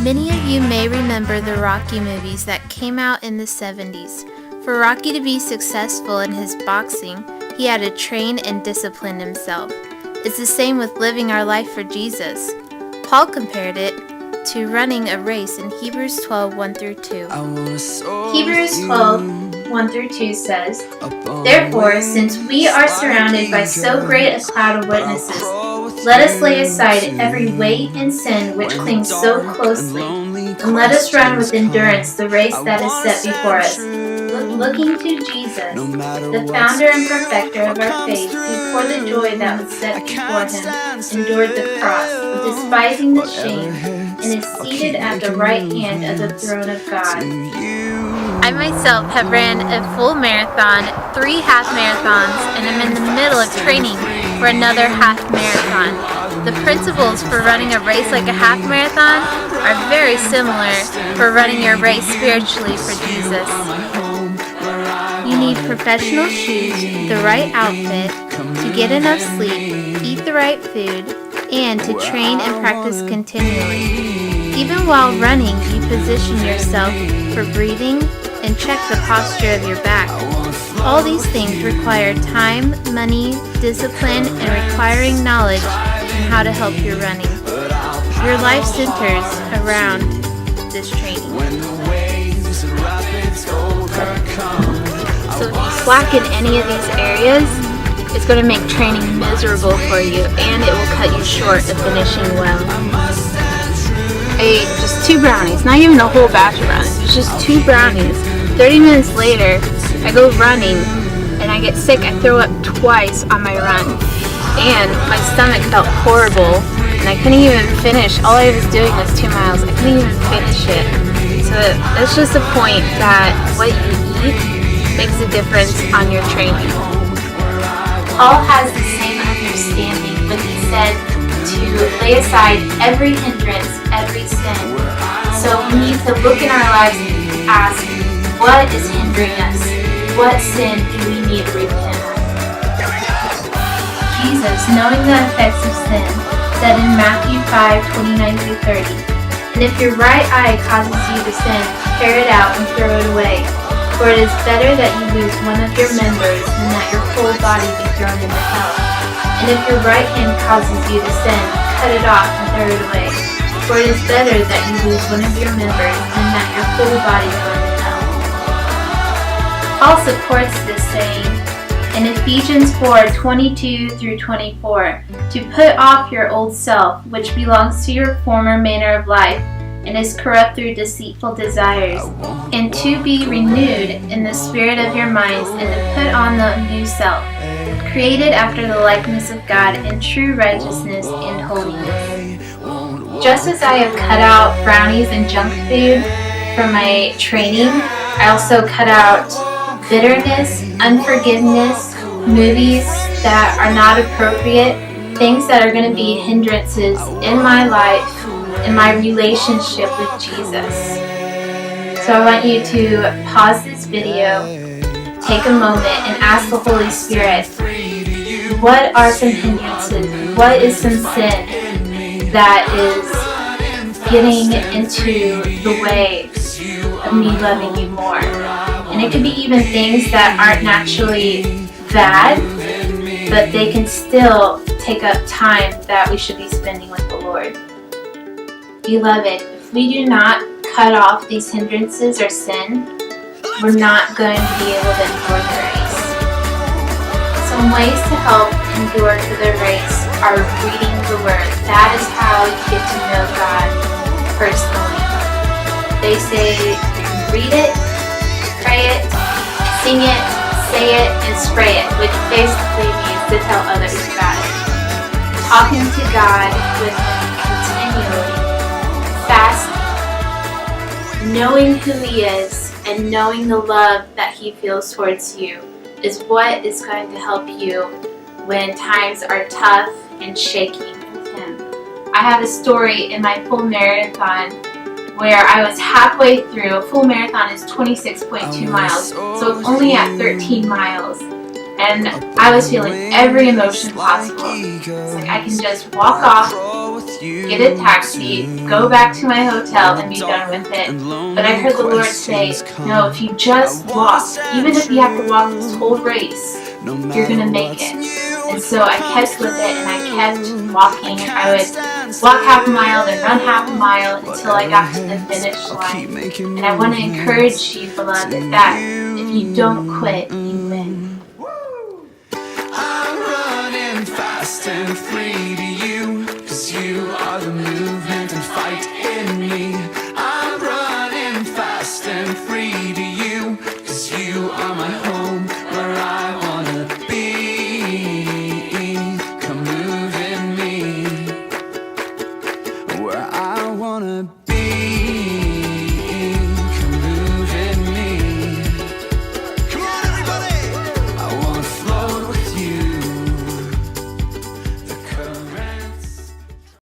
Many of you may remember the Rocky movies that came out in the 70s. For Rocky to be successful in his boxing, he had to train and discipline himself. It's the same with living our life for Jesus. Paul compared it to running a race in Hebrews 12:1-2. Hebrews 12:1-2 says, "Therefore, since we are surrounded by so great a cloud of witnesses, let us lay aside every weight and sin which clings so closely, and let us run with endurance the race that is set before us, looking to Jesus, the founder and perfecter of our faith, who for the joy that was set before him endured the cross, despising the shame, and is seated at the right hand of the throne of God." I myself have ran a full marathon, 3 half marathons, and am in the middle of training for another half marathon. The principles for running a race like a half marathon are very similar for running your race spiritually for Jesus. You need professional shoes, the right outfit, to get enough sleep, eat the right food, and to train and practice continually. Even while running, you position yourself for breathing and check the posture of your back. All these things require time, money, discipline, and requiring knowledge on how to help your running. Your life centers around this training. So if you slack in any of these areas, it's going to make training miserable for you, and it will cut you short of finishing well. I ate just 2 brownies, not even a whole batch of brownies, it's just 2 brownies. 30 minutes later, I go running, and I get sick. I throw up twice on my run, and my stomach felt horrible, and I couldn't even finish. All I was doing was 2 miles. I couldn't even finish it. So that's just a point that what you eat makes a difference on your training. Paul has the same understanding when he said to lay aside every hindrance, every sin. So we need to look in our lives and ask, what is hindering us? What sin do we need to repent of? Jesus, knowing the effects of sin, said in Matthew 5:29-30, "And if your right eye causes you to sin, tear it out and throw it away. For it is better that you lose one of your members than that your whole body be thrown into hell. And if your right hand causes you to sin, cut it off and throw it away. For it is better that you lose one of your members than that your whole body be thrown into hell." Paul supports this saying in Ephesians 4:22-24, "To put off your old self, which belongs to your former manner of life, and is corrupt through deceitful desires, and to be renewed in the spirit of your minds, and to put on the new self, created after the likeness of God in true righteousness and holiness." Just as I have cut out brownies and junk food from my training, I also cut out bitterness, unforgiveness, movies that are not appropriate, things that are going to be hindrances in my life, in my relationship with Jesus. So I want you to pause this video, take a moment, and ask the Holy Spirit, what are some hindrances? What is some sin that is getting into the way of me loving you more? And it could be even things that aren't naturally bad, but they can still take up time that we should be spending with the Lord. Beloved, if we do not cut off these hindrances or sin, we're not going to be able to endure the race. Some ways to help endure to the race are reading the Word. That is how you get to know God personally. They say, read it, pray it, sing it, say it, and spray it, which basically means to tell others about it. Talking to God with Him continually. Fast, knowing who He is and knowing the love that He feels towards you is what is going to help you when times are tough and shaky with Him. I have a story in my full marathon where I was halfway through. A full marathon is 26.2 miles, so it's only at 13 miles. And I was feeling every emotion possible. It's like I can just walk off get a taxi, go back to my hotel, and be done with it. But I heard the Lord say, no, if you just walk, even if you have to walk this whole race, you're going to make it. And so I kept with it, and I kept walking. I would walk half a mile, then run half a mile until I got to the finish line. And I want to encourage you, beloved, that if you don't quit, you win. I'm running fast and free to you, 'cause you are the